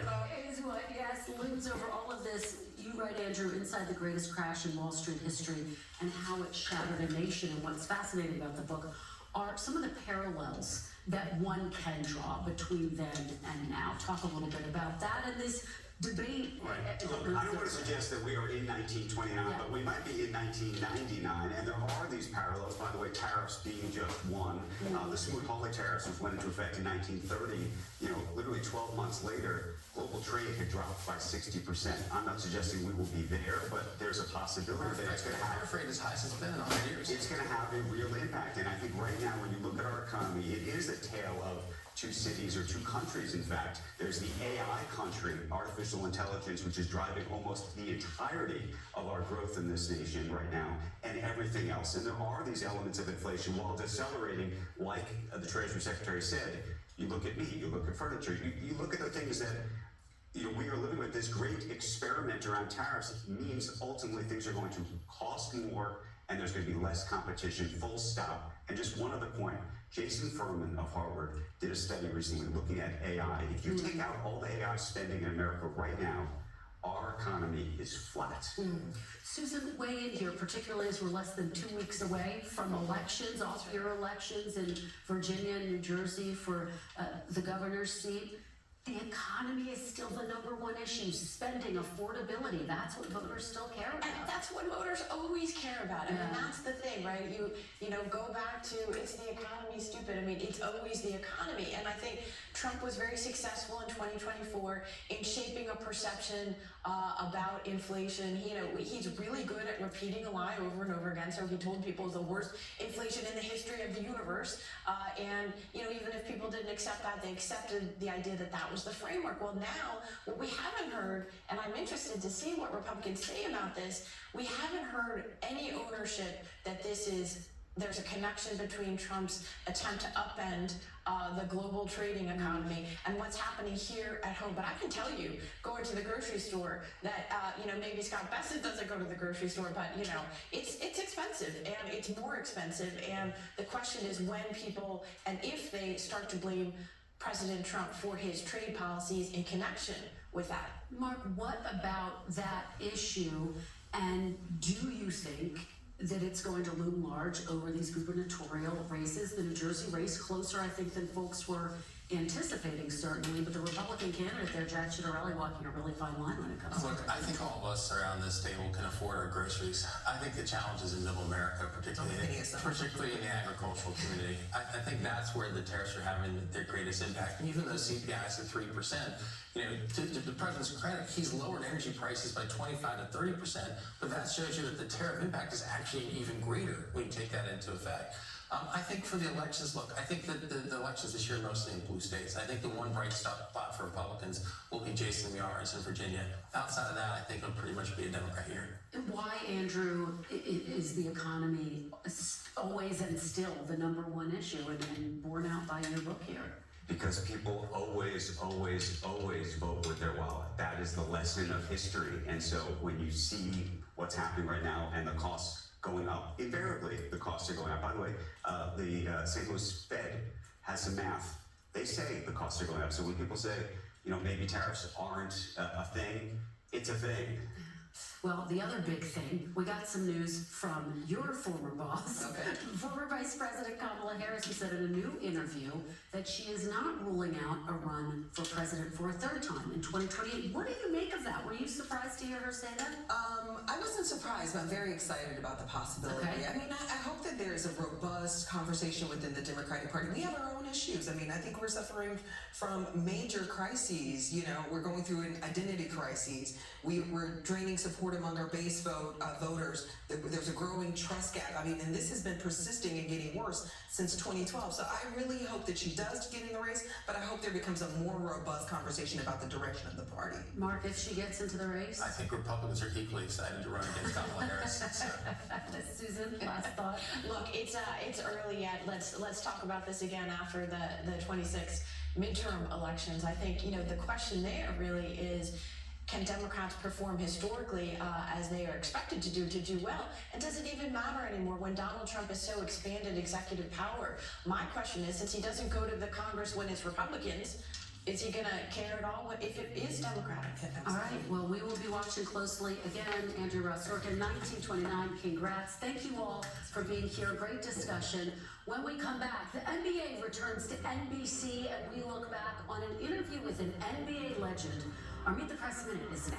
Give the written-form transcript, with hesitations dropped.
Frank. Is what, yes, looms over all of this. You write, Andrew, inside the greatest crash in Wall Street history and how it shattered a nation. And what's fascinating about the book are some of the parallels that one can draw between then and now. Talk a little bit about that and this debate. Right. Look, I don't want to suggest that we are in 1929, but we might be in 1999, and there are these parallels. By the way, tariffs being just one. The Smoot-Hawley tariffs, which went into effect in 1930, literally 12 months later, global trade had dropped by 60%. I'm not suggesting we will be there, but there's a possibility that it's going to have. Our freight is high since it's been in 100 years. It's going to have a real impact, and I think right now, when you look at our economy, it is a tale of two cities or two countries, in fact. There's the AI country, artificial intelligence, which is driving almost the entirety of our growth in this nation right now, and everything else. And there are these elements of inflation, while decelerating, like the Treasury Secretary said. You look at meat, you look at furniture, you look at the things that we are living with. This great experiment around tariffs means ultimately things are going to cost more, and there's going to be less competition, full stop. And just one other point, Jason Furman of Harvard did a study recently looking at AI. If you take out all the AI spending in America right now, our economy is flat. Susan, weigh in here, particularly as we're less than 2 weeks away from elections, off-year elections in Virginia and New Jersey for the governor's seat. The economy is still the number one issue. Spending, affordability, that's what voters still care about. And that's what voters always care about. I mean, that's the thing, right? You know, go back to, it's the economy, stupid. I mean, it's always the economy. And I think Trump was very successful in 2024 in shaping a perception about inflation. He's really good at repeating a lie over and over again. So he told people it's the worst inflation in the history of the universe. And even if people didn't accept that, they accepted the idea that that was the framework. Well, now, what we haven't heard, and I'm interested to see what Republicans say about this, we haven't heard any ownership that there's a connection between Trump's attempt to upend the global trading economy and what's happening here at home. But I can tell you, going to the grocery store, that maybe Scott Bessent doesn't go to the grocery store, but it's expensive, and it's more expensive. And the question is when people, and if they start to blame President Trump for his trade policies in connection with that. Mark, what about that issue, and do you think that it's going to loom large over these gubernatorial races? The New Jersey race closer, I think, than folks were anticipating, certainly, but the Republican candidate there, Jack Ciattarelli, walking a really fine line when it comes to it. I think all of us around this table can afford our groceries. I think the challenge is in middle America, particularly in the agricultural community. I think that's where the tariffs are having their greatest impact. And even though CPI is at 3%, to the president's credit, he's lowered energy prices by 25 to 30%, but that shows you that the tariff impact is actually even greater when you take that into effect. I think for the elections, look, I think that the elections this year are mostly in blue states. I think the one bright spot for Republicans will be Jason Miyares in Virginia. Outside of that, I think it'll pretty much be a Democrat year. Why, Andrew, is the economy always and still the number one issue, and borne out by your book here? Because people always, always, always vote with their wallet. That is the lesson of history. And so when you see what's happening right now and the costs going up, invariably the costs are going up. By the way, the St. Louis Fed has some math. They say the costs are going up. So when people say, maybe tariffs aren't a thing, it's a thing. Well, the other big thing, we got some news from your former boss, former Vice President Kamala Harris, who said in a new interview that she is not ruling out a run for president for a third time in 2028. What do you make of that? Were you surprised to hear her say that? I wasn't surprised, but I'm very excited about the possibility. Okay. I mean, I hope that there's a robust conversation within the Democratic Party. We have our own issues. I mean, I think we're suffering from major crises. We're going through an identity crisis. We're draining support among our base voters. There's a growing trust gap. I mean, and this has been persisting and getting worse since 2012. So I really hope that she does get in the race, but I hope there becomes a more robust conversation about the direction of the party. Mark, if she gets into the race? I think Republicans are equally excited to run against Kamala Harris. So. Susan, last thought. Look, it's early yet. Let's talk about this again after the 26 midterm elections. I think the question there really is, can Democrats perform historically as they are expected to do well? And does it even matter anymore when Donald Trump has so expanded executive power? My question is, since he doesn't go to the Congress when it's Republicans, Is he gonna care at all if it is Democratic? All right, well, we will be watching closely. Again, Andrew Ross Sorkin, 1929, congrats. Thank you all for being here. Great discussion. When we come back, the NBA returns to NBC, and we look back on an interview with an NBA legend. Our Meet the Press Minute is next.